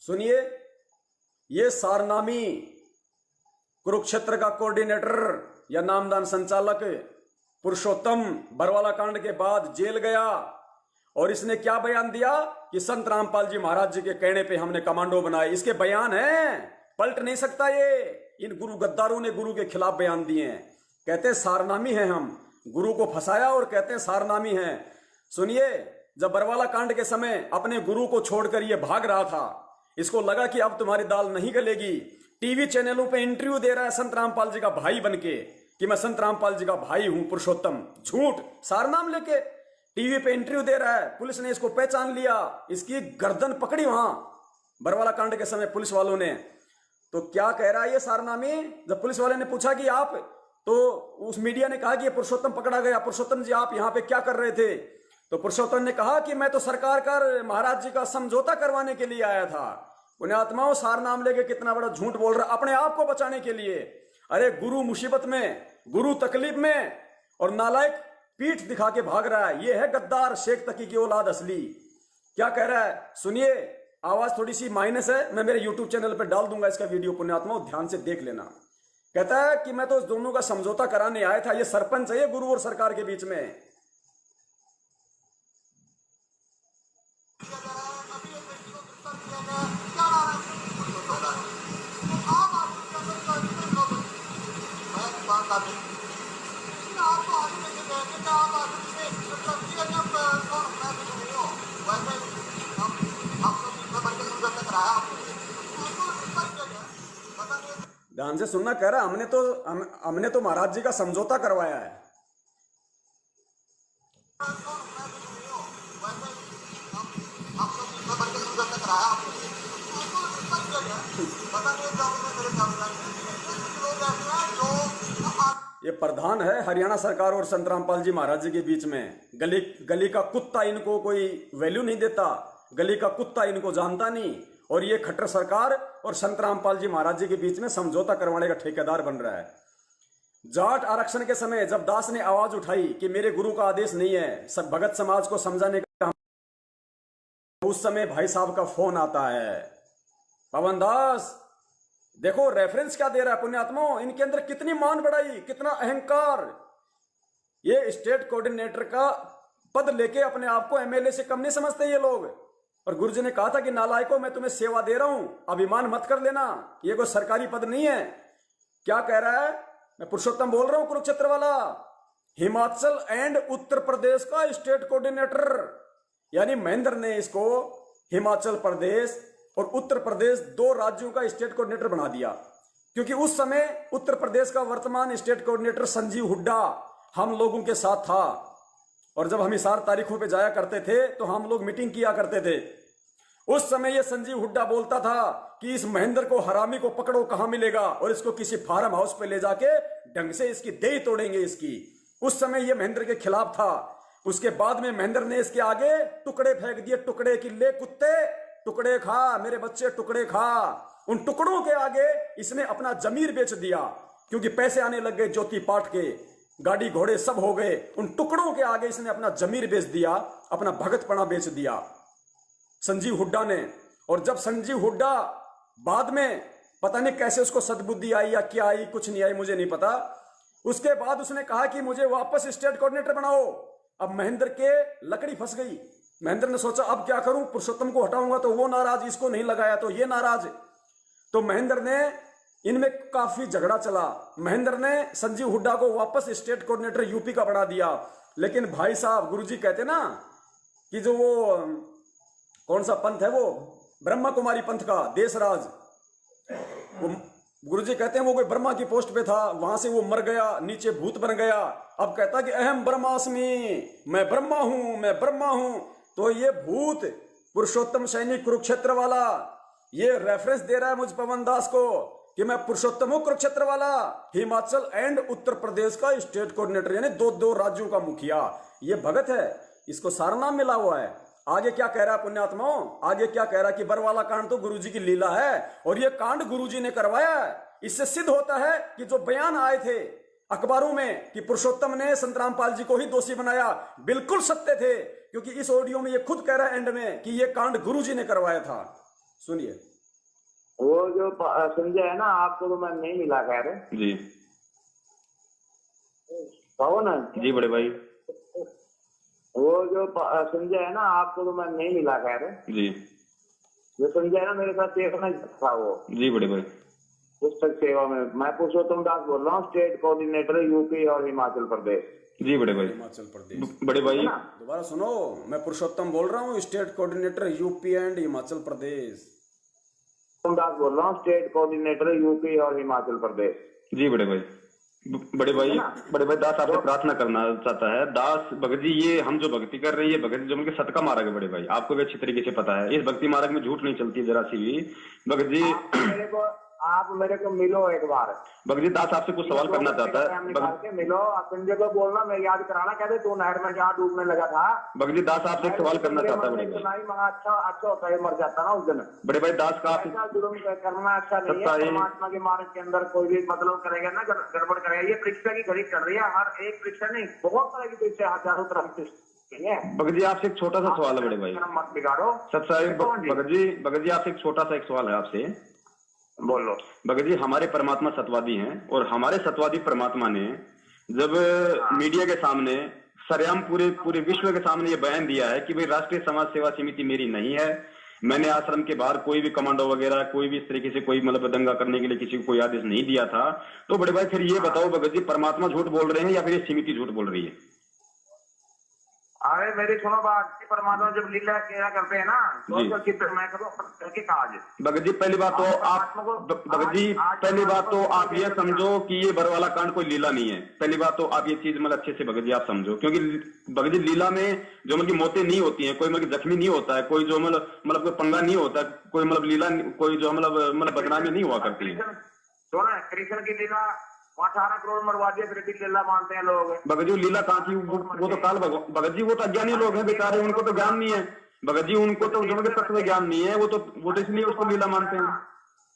सुनिए, ये सारनामी कुरुक्षेत्र का कोऑर्डिनेटर या नामदान संचालक पुरुषोत्तम बरवाला कांड के बाद जेल गया और इसने क्या बयान दिया कि संत रामपाल जी महाराज जी के कहने पे हमने कमांडो बनाए। इसके बयान हैं, पलट नहीं सकता ये। इन गुरु गद्दारों ने गुरु के खिलाफ बयान दिए हैं, कहते हैं सारनामी हैं हम, गुरु को फंसाया और कहते हैं सारनामी हैं। सुनिए, जब बरवाला कांड के समय अपने गुरु को छोड़कर ये भाग रहा था, इसको लगा कि अब तुम्हारी दाल नहीं गलेगी। टीवी चैनलों पे इंटरव्यू दे रहा है संत रामपाल जी का भाई बनके कि मैं संत रामपाल जी का भाई हूं पुरुषोत्तम, झूठ सारनाम लेके टीवी पे इंटरव्यू दे रहा है। पुलिस ने इसको पहचान लिया, इसकी गर्दन पकड़ी वहां बरवाला कांड के समय पुलिस वालों ने। तो क्या कह रहा है ये सारनामी? जब पुलिस वाले ने पूछा कि आप, तो उस मीडिया ने कहा कि ये पुरुषोत्तम पकड़ा गया, पुरुषोत्तम जी आप यहाँ पे क्या कर रहे थे? तो पुरुषोत्तम ने कहा कि मैं तो सरकार का महाराज जी का समझौता करवाने के लिए आया था। पुण्यात्माओं, सारनाम लेके कितना बड़ा झूठ बोल रहा, अपने आप को बचाने के लिए। अरे गुरु मुसीबत में, गुरु तकलीफ में, और नालायक पीठ दिखा के भाग रहा है। ये है गद्दार शेख तकी की औलाद असली। क्या कह रहा है सुनिए, आवाज थोड़ी सी माइनस है, मैं मेरे यूट्यूब चैनल पर डाल दूंगा इसका वीडियो, पुण्यात्माओं ध्यान से देख लेना। कहता है कि मैं तो दोनों का समझौता कराने आया था। ये सरपंच है ये गुरु और सरकार के बीच में। ध्यान से सुनना, कह रहा हमने तो महाराज जी का समझौता करवाया है। ये प्रधान है हरियाणा सरकार और संत रामपाल जी महाराज जी के बीच में। गली गली का कुत्ता इनको कोई वैल्यू नहीं देता, गली का कुत्ता इनको जानता नहीं, और ये खट्टर सरकार और संत रामपाल जी महाराज जी के बीच में समझौता करवाने का ठेकेदार बन रहा है। जाट आरक्षण के समय जब दास ने आवाज उठाई कि मेरे गुरु का आदेश नहीं है, सब भगत समाज को समझाने का, उस समय भाई साहब का फोन आता है। पवन दास देखो रेफरेंस क्या दे रहा है पुण्यात्माओं, इनके अंदर कितनी मान बढ़ाई, कितना अहंकार। ये स्टेट कोऑर्डिनेटर का पद लेके अपने आप को एमएलए से कम नहीं समझते ये लोग। और गुरुजी ने कहा था कि नालायकों मैं तुम्हें सेवा दे रहा हूं, अभिमान मत कर लेना, ये कोई सरकारी पद नहीं है। क्या कह रहा है? मैं पुरुषोत्तम बोल रहा हूं, कुरुक्षेत्र वाला, हिमाचल एंड उत्तर प्रदेश का स्टेट कोऑर्डिनेटर। यानी महेंद्र ने इसको हिमाचल प्रदेश और उत्तर प्रदेश दो राज्यों का स्टेट कोऑर्डिनेटर बना दिया, क्योंकि उस समय उत्तर प्रदेश का वर्तमान स्टेट कोऑर्डिनेटर संजीव हुड्डा हम लोगों के साथ था। और जब हम हिसार तारीखों पे जाया करते थे तो हम लोग मीटिंग किया करते थे। उस समय ये संजीव हुड्डा बोलता था कि इस महेंद्र को, हरामी को पकड़ो, कहां मिलेगा, और इसको किसी फार्म हाउस पे ले जाके ढंग से इसकी देह तोड़ेंगे इसकी। उस समय ये महेंद्र के खिलाफ था। उसके बाद में महेंद्र ने इसके आगे टुकड़े फेंक दिए, टुकड़े की ले कुत्ते टुकड़े खा, मेरे बच्चे टुकड़े खा। उन टुकड़ों के आगे इसने अपना जमीर बेच दिया, क्योंकि पैसे आने लग गए ज्योति पाठ के, गाड़ी घोड़े सब हो गए। उन टुकड़ों के आगे इसने अपना जमीर बेच दिया, अपना भगतपना बेच दिया संजीव हुड्डा ने। और जब संजीव हुड्डा बाद में पता नहीं कैसे उसको सद्बुद्धि आई या क्या आई, कुछ नहीं आई, मुझे नहीं पता, उसके बाद उसने कहा कि मुझे वापस स्टेट कोऑर्डिनेटर बनाओ। अब महेंद्र के लकड़ी फंस गई। महेंद्र ने सोचा अब क्या करूं, पुरुषोत्तम को हटाऊंगा तो वो नाराज, इसको नहीं लगाया तो ये नाराज। तो महेंद्र ने, इनमें काफी झगड़ा चला, महेंद्र ने संजीव हुड्डा को वापस स्टेट कोऑर्डिनेटर यूपी का बना दिया। लेकिन भाई साहब, गुरुजी कहते ना कि जो वो कौन सा पंथ है, वो ब्रह्मा कुमारी पंथ का देशराज, वो गुरुजी कहते हैं वो कोई ब्रह्मा की पोस्ट पे था, वहां से वो मर गया, नीचे भूत बन गया। अब कहता कि अहम ब्रह्मास्मि, मैं ब्रह्मा हूं, मैं ब्रह्मा हूं। तो ये भूत पुरुषोत्तम सैनिक कुरुक्षेत्र वाला ये रेफरेंस दे रहा है मुझ पवन दास को कि मैं पुरुषोत्तम हूं कुरुक्षेत्र वाला, हिमाचल एंड उत्तर प्रदेश का स्टेट कोऑर्डिनेटर, यानी दो राज्यों का मुखिया। ये भगत है, इसको सारनाम मिला हुआ है। आगे क्या कह रहा है पुण्यात्माओं, आगे क्या कह रहा है कि बरवाला कांड तो गुरुजी की लीला है और ये कांड गुरुजी ने करवाया है। इससे सिद्ध होता है कि जो बयान आए थे अखबारों में कि पुरुषोत्तम ने संत रामपाल जी को ही दोषी बनाया, बिल्कुल सत्य थे, क्योंकि इस ऑडियो में ये खुद कह रहा है एंड में कि ये कांड गुरुजी ने करवाया था। सुनिए। वो जो संजय है ना, आपको तो मैं नहीं मिला खैर जी कहो ना। जी बड़े भाई। वो जो संजय है ना, आपको तो मैं नहीं मिला खैर। जी जो संजय है ना, मेरे साथ देखना था वो। जी बड़े भाई। पुस्तक सेवा में मैं पुरुषोत्तम दास बोल रहा हूँ, स्टेट कोऑर्डिनेटर यूपी और हिमाचल प्रदेश। जी बड़े भाई। हिमाचल प्रदेश। बड़े भाई दोबारा सुनो, मैं पुरुषोत्तम बोल रहा हूँ, state coordinator UP and Himachal Pradesh. Das बोल रहा हूँ, स्टेट कोऑर्डिनेटर यूपी और हिमाचल प्रदेश। जी बड़े भाई। बड़े भाई दास आपसे प्रार्थना करना चाहता है। दास भगत जी, ये हम जो भक्ति कर रहे हैं, ये भगत जो उनके सत का मार्ग है बड़े भाई, आपको भी अच्छी तरीके से पता है। इस भक्ति मार्ग में झूठ नहीं चलती जरा सी भी। भगत जी आप मेरे को मिलो एक बार। भगत जी दास आपसे कुछ सवाल करना चाहता है। मिलो, संजय को बोलना, मैं याद कराना, कहते तू नहर में जहाँ डूबने लगा था। भगत जी दास आपसे एक सवाल करना चाहता है बड़े भाई। अच्छा होता है, मर जाता ना उस दिन। बड़े भाई दास का जुर्म करना अच्छा नहीं है। परमात्मा के मार्ग के अंदर कोई भी मतलब करेगा ना, गड़बड़ करेगा। ये परीक्षा की घड़ी कर रही है, हर एक परीक्षा नहीं, बहुत तरह की परीक्षा, हजारों तरह की। भगत जी आपसे एक छोटा सा सवाल है बड़े भाई, मत बिगाड़ो। भगत जी आपसे एक छोटा सा एक सवाल है आपसे। बोलो। भगत जी, हमारे परमात्मा सतवादी हैं और हमारे सतवादी परमात्मा ने जब मीडिया के सामने सरेआम पूरे विश्व के सामने ये बयान दिया है कि भाई राष्ट्रीय समाज सेवा समिति मेरी नहीं है, मैंने आश्रम के बाहर कोई भी कमांडो वगैरह कोई भी इस तरीके से कोई मतलब दंगा करने के लिए किसी को कोई आदेश नहीं दिया था, तो बड़े भाई फिर ये बताओ भगत जी, परमात्मा झूठ बोल रहे हैं या फिर ये समिति झूठ बोल रही है? अरे मेरी सुनो बात, परमात्मा जब लीला क्या करते हैं ना, तो चित्र मैं करूँ करके काज। भगत जी पहली बात तो आप ये समझो कि ये बरवाला कांड कोई लीला नहीं है। पहली बात तो आप ये चीज मतलब अच्छे से भगत जी आप समझो, क्योंकि भगत जी लीला में जो मतलब मौतें नहीं होती हैं, कोई मतलब जख्मी नहीं होता है, कोई जो मतलब कोई पंगा नहीं होता है, कोई मतलब लीला कोई जो मतलब बदनामी नहीं हुआ करती है। सुना है कृष्ण की लीला 18 करोड़ मरवा दिया, फिर लीला मानते हैं लोग। भगत जी लीला कहाँ की, वो तो काल भगत जी वो तो अज्ञानी लोग हैं बेचारे, उनको तो ज्ञान नहीं है भगत जी, उनको तो जो तत्व ज्ञान नहीं है, वो तो इसलिए उसको लीला मानते हैं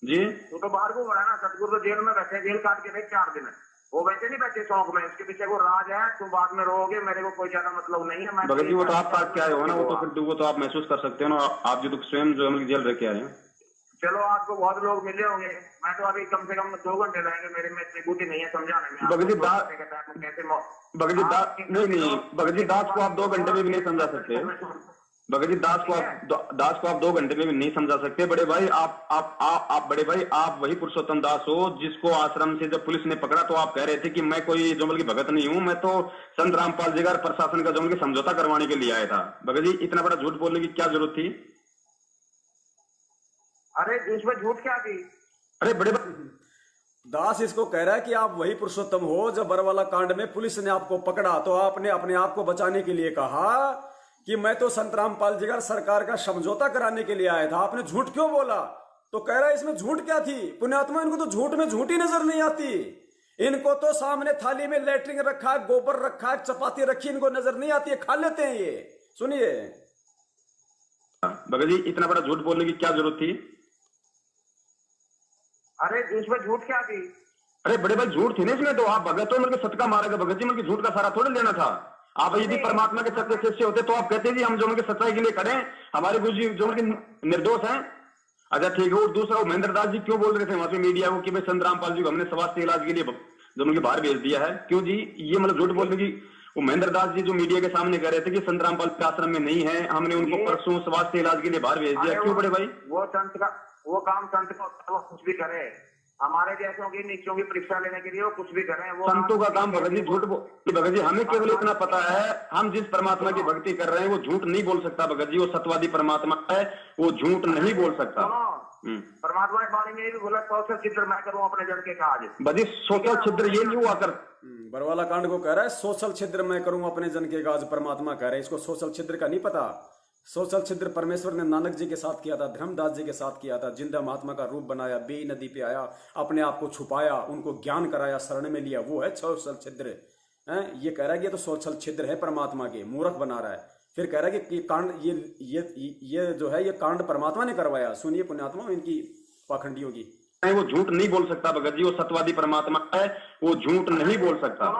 जी। वो तो बाहर को बड़ा ना, सतगुरु तो जेल में बैठे, जेल काट के देख 4 दिन वो वैसे नहीं बैठे शौक में, उसके पीछे वो राज है, तुम बाद में रहोगे, मेरे को कोई ज्यादा मतलब नहीं है। भगत जी वो तो आप काट के आए हो ना, वो तो आप महसूस कर सकते हो ना, आप जो तो स्वयं जो हम जेल रह के आए हैं। चलो आपको बहुत लोग मिले होंगे, मैं तो अभी कम से कम 2 घंटे लगेंगे, मेरे में त्रिभुति नहीं है समझाने में। भगत जी दास को आप 2 घंटे में भी नहीं समझा सकते। भगत जी दास को आप 2 घंटे में भी नहीं समझा सकते। बड़े भाई आप बड़े भाई आप वही पुरुषोत्तम दास हो जिसको आश्रम से जब पुलिस ने पकड़ा तो आप कह रहे थे कि मैं कोई जो बल्कि भगत नहीं हूँ, मैं तो संत रामपाल जी का प्रशासन का जो समझौता करवाने के लिए आया था। भगत जी इतना बड़ा झूठ बोलने की क्या जरूरत थी? अरे इसमें झूठ क्या थी? अरे बड़े दास इसको कह रहा है कि आप वही पुरुषोत्तम हो जब बरवाला कांड में पुलिस ने आपको पकड़ा तो आपने अपने आप को बचाने के लिए कहा कि मैं तो संत रामपाल जी का सरकार का समझौता कराने के लिए आया था, आपने झूठ क्यों बोला? तो कह रहा है इसमें झूठ क्या थी? पुण्यात्मा, इनको तो झूठ में झूठी नजर नहीं आती, इनको तो सामने थाली में लेटरिन रखा है, गोबर रखा है, चपाती रखी, इनको नजर नहीं आती है, खा लेते हैं ये। सुनिए भगत जी इतना बड़ा झूठ बोलने की क्या जरूरत थी? अरे इसमें झूठ क्या थी? अरे बड़े भाई झूठ थी ना इसमें, तो आप भगत हो मतलब सत का मारेगा भगत जी, मतलब झूठ का सारा थोड़ा लेना था। आप यदि परमात्मा के सत्य शिष्य होते तो आप कहते जी हम जो उनके सच्चाई के लिए करें, हमारे गुरु जी जो उनके निर्दोष हैं। अच्छा ठीक है। और दूसरा वो महेंद्र दास जी क्यों बोल रहे थे वहां पे मीडिया को कि भाई संत रामपाल जी को हमने स्वास्थ्य इलाज के लिए जो उनके बाहर भेज दिया है? क्यों जी ये मतलब झूठ बोलने की? वो महेंद्र दास जी जो मीडिया के सामने कह रहे थे कि संत रामपाल के आश्रम में नहीं है, हमने उनको परसों स्वास्थ्य इलाज के लिए बाहर भेज दिया, क्यों बड़े भाई? वो संत का वो काम संत को कुछ भी करे, हमारे जैसों की नीचों की परीक्षा लेने के लिए वो कुछ भी करें। वो संतों का काम भगत जी झूठ भगत जी हमें केवल इतना पता है, हम जिस परमात्मा की भक्ति कर रहे हैं वो झूठ नहीं बोल सकता भगत जी, वो सत्यवादी परमात्मा है, वो झूठ नहीं बोल सकता। परमात्मा ने वाणी में भी बोला सोशल छिद्र मैं करूं अपने जन के काज। भजी सोशल छिद्र ये नहीं हुआ कर, बरवाला कांड को कह रहा है सोशल छिद्र मैं करूं अपने जन के काज, परमात्मा कह रहे हैं इसको सोशल छिद्र का नहीं पता। सोशल छिद्र परमेश्वर ने नानक जी के साथ किया था, धर्मदास जी के साथ किया था, जिंदा महात्मा का रूप बनाया, बेई नदी पे आया, अपने आप को छुपाया, उनको ज्ञान कराया, शरण में लिया, वो है सोशल छिद्र। ये कह रहा है कि ये तो सोशल छिद्र है परमात्मा के, मूर्ख बना रहा है। फिर कह रहा है कि कांड ये जो है ये कांड परमात्मा ने करवाया। सुनिए पुण्यात्मा इनकी पाखंडियों की। वो झूठ नहीं बोल सकता भगत जी, वो सत्यवादी परमात्मा है, वो झूठ नहीं बोल सकता।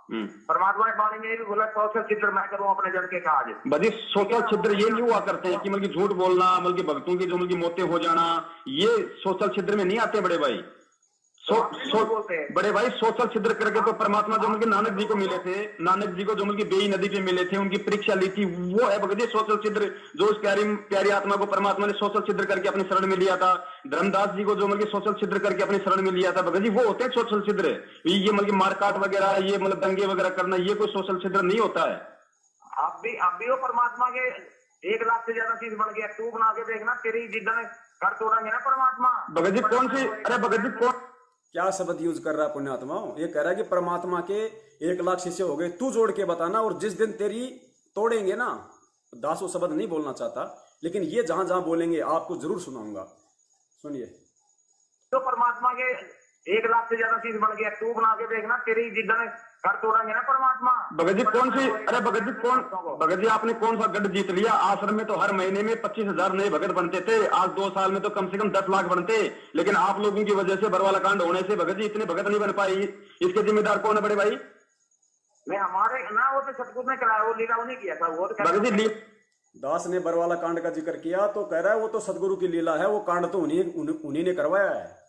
परमात्मा ने वाणी में ये भी बोला, सोशल छिद्र मैं करूं अपने जन के काज। बदी सोशल छिद्र ये नहीं हुआ करते हैं कि मतलब झूठ बोलना, मतलब भक्तों की जो मतलब मौतें हो जाना, ये सोशल छिद्र में नहीं आते बड़े भाई। बड़े भाई सोशल छिद्र करके तो परमात्मा जो मतलब नानक जी को मिले थे, नानक जी को जो मतलब बेई नदी पे मिले थे, उनकी परीक्षा ली थी, वो है भगत जी सोशल छिद्र। जो उस प्यारी आत्मा को परमात्मा ने सोशल छिद्र करके अपनी शरण में लिया था, धर्मदास जी को जो मतलब सोशल छिद्र करके अपनी शरण में लिया था, भगत जी वो होते हैं सोशल छिद्र। ये मतलब मारकाट वगैरह, ये मतलब दंगे वगैरह करना, ये कोई सोशल छिद्र नहीं होता है। अब भी वो परमात्मा के 1 लाख से ज्यादा चीज बन गया। तू बना के देखना, तेरी जिद्दन कर तोड़ेंगे ना परमात्मा। भगत जी कौन सी, अरे भगत जी कौन क्या शब्द यूज कर रहा है पुण्यात्माओं? ये कह रहा है कि परमात्मा के 1 लाख शिष्य हो गए, तू जोड़ के बताना, और जिस दिन तेरी तोड़ेंगे ना, दास वो शब्द नहीं बोलना चाहता, लेकिन ये जहां जहां बोलेंगे आपको जरूर सुनाऊंगा, सुनिए। तो परमात्मा के 1 लाख से ज्यादा चीज बन गया। तू बना के देखना, तेरी जिद्दन कर तोड़ेंगे ना परमात्मा। भगत जी कौन सी, अरे भगत जी भगत जी आपने कौन सा गढ़ जीत लिया? आश्रम में तो हर महीने में 25,000 नए भगत बनते थे, आज 2 साल में तो कम से कम 10 लाख बनते। लेकिन आप लोगों की वजह से बरवाला कांड होने से भगत जी इतने भगत नहीं बन पाई। इसके जिम्मेदार कौन है बड़े भाई? मैं हमारे ना, वो तो सतगुरु ने कराया, वो लीला उन्हें किया था। वो भगत जी दास ने बरवाला कांड का जिक्र किया तो कह रहा है वो तो सदगुरु की लीला है, वो कांड तो उन्हीं ने करवाया है।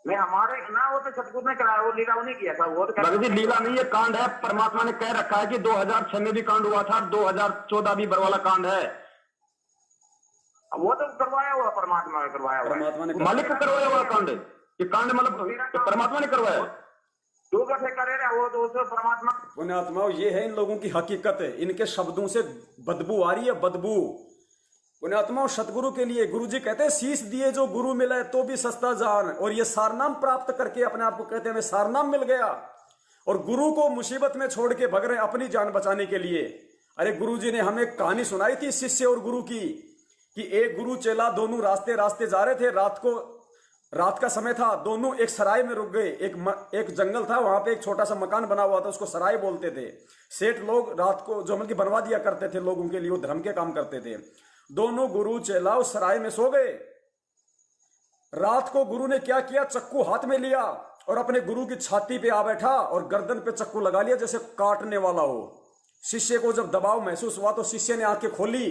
मैं हमारे ना, वो तो सतगुरु ने कराया, वो लीला उन्हें किया था। वो भगत जी लीला नहीं है, कांड है। परमात्मा ने कह रखा है कि 2006 में भी कांड हुआ था, 2014 भी बरवाला कांड है। वो तो करवाया हुआ परमात्मा ने, करवाया हुआ परमात्मा ने मालिक को करवाया हुआ कांड, ये कांड मतलब परमात्मा ने करवाया। तू कैसे करे रहा? वो तो परमात्मा। पुण्यात्माओं ये है इन लोगों की हकीकत है, इनके शब्दों से बदबू आ रही है, बदबू। पुण्यात्माओं सतगुरु के लिए गुरु जी कहते हैं, शीश दिए जो गुरु मिला तो भी सस्ता जान, और ये सारनाम प्राप्त करके अपने आप को कहते हैं हमें सारनाम मिल गया, और गुरु को मुसीबत में छोड़ के भग रहे अपनी जान बचाने के लिए। अरे गुरु जी ने हमें कहानी सुनाई थी शिष्य और गुरु की, कि एक गुरु चेला दोनों रास्ते रास्ते जा रहे थे, रात का समय था, दोनों एक सराय में रुक गए। एक जंगल था, वहां पे एक छोटा सा मकान बना हुआ था, उसको सराय बोलते थे। सेठ लोग रात को जो मतलब बनवा दिया करते थे लोगों के लिए, वो धर्म के काम करते थे। दोनों गुरु चेला उस सराय में सो गए। रात को गुरु ने क्या किया, चक्कू हाथ में लिया और अपने गुरु की छाती पे आ बैठा और गर्दन पे चक्कू लगा लिया जैसे काटने वाला हो। शिष्य को जब दबाव महसूस हुआ तो शिष्य ने आंखें खोली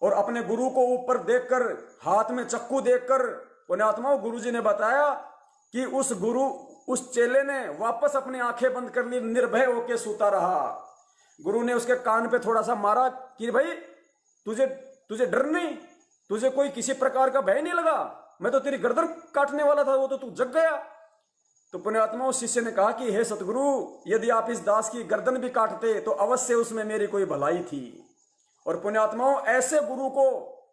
और अपने गुरु को ऊपर देखकर, हाथ में चक्कू देखकर, पुण्यात्माओं गुरुजी ने बताया कि उस चेले ने वापस अपनी आंखें बंद कर ली, निर्भय होकर सूता रहा। गुरु ने उसके कान पे थोड़ा सा मारा कि भाई तुझे डर नहीं, तुझे कोई किसी प्रकार का भय नहीं लगा, मैं तो तेरी गर्दन काटने वाला था, वो तो तू जग गया। तो पुण्यात्माओं शिष्य ने कहा कि हे सतगुरु, यदि आप इस दास की गर्दन भी काटते तो अवश्य उसमें मेरी कोई भलाई थी। और पुण्यात्माओं ऐसे गुरु को,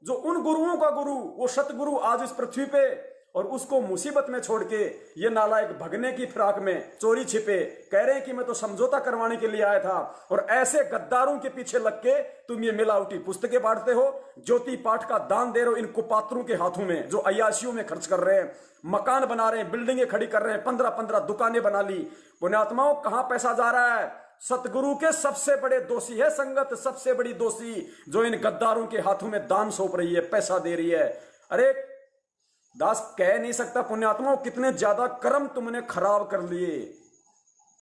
जो उन गुरुओं का गुरु, वो सतगुरु आज इस पृथ्वी पे, और उसको मुसीबत में छोड़ के ये नालायक भगने की फिराक में चोरी छिपे कह रहे हैं कि मैं तो समझौता करवाने के लिए आया था। और ऐसे गद्दारों के पीछे लग के तुम ये मिलावटी पुस्तकें बांटते हो, ज्योति पाठ का दान दे रहे हो इन कुपात्रों के हाथों में, जो अयाशियों में खर्च कर रहे हैं, मकान बना रहे हैं, बिल्डिंगें खड़ी कर रहे हैं, 15-15 दुकानें बना ली। पुण्यात्माओं कहां पैसा जा रहा है? सतगुरु के सबसे बड़े दोषी है संगत, सबसे बड़ी दोषी जो इन गद्दारों के हाथों में दान सौंप रही है, पैसा दे रही है। अरे दास कह नहीं सकता पुण्यात्माओं कितने ज्यादा कर्म तुमने खराब कर लिए।